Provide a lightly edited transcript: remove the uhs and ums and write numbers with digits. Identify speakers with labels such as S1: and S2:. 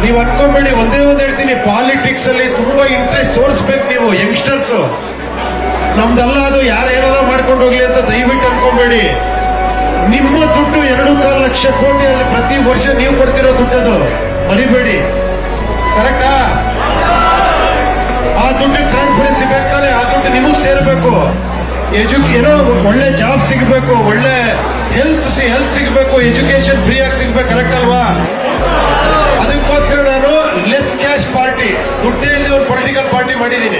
S1: ನೀವ್ ಅನ್ಕೊಂಬೇಡಿ, ಒಂದೇ ಹೇಳ್ತೀನಿ, ಪಾಲಿಟಿಕ್ಸ್ ಅಲ್ಲಿ ತುಂಬಾ ಇಂಟ್ರೆಸ್ಟ್ ತೋರಿಸ್ಬೇಕು ನೀವು ಯಂಗ್ಸ್ಟರ್ಸ್. ನಮ್ದಲ್ಲ ಅದು, ಯಾರೇನಾರ ಮಾಡ್ಕೊಂಡು ಹೋಗ್ಲಿ ಅಂತ ದಯವಿಟ್ಟು ಅನ್ಕೊಂಬೇಡಿ. ನಿಮ್ಮ ದುಡ್ಡು 2.25 ಲಕ್ಷ ಕೋಟಿ ಅಲ್ಲಿ ಪ್ರತಿ ವರ್ಷ ನೀವು ಕೊಡ್ತಿರೋ ದುಡ್ಡದು ಮರಿಬೇಡಿ. ಕರೆಕ್ಟಾ? ಆ ದುಡ್ಡು ಟ್ರಾನ್ಸ್ಪರೆನ್ಸಿ ಬೇಕಾದ್ರೆ ಆ ದುಡ್ಡು ನಿಮಗ್ ಸೇರ್ಬೇಕು. ಏನೋ ಒಳ್ಳೆ ಜಾಬ್ ಸಿಗಬೇಕು, ಒಳ್ಳೆ ಹೆಲ್ತ್ ಸಿಗಬೇಕು, ಎಜುಕೇಶನ್ ಫ್ರೀ ಆಗಿ ಸಿಗ್ಬೇಕು. ಕರೆಕ್ಟ್ ಅಲ್ವಾ? ಅದಕ್ಕೋಸ್ಕರ ನಾನು ಲೆಸ್ ಕ್ಯಾಶ್ ಪಾರ್ಟಿ, ದುಡ್ಡೇ ಇಲ್ಲದೆ ಒಂದು ಪೊಲಿಟಿಕಲ್ ಪಾರ್ಟಿ ಮಾಡಿದ್ದೀನಿ.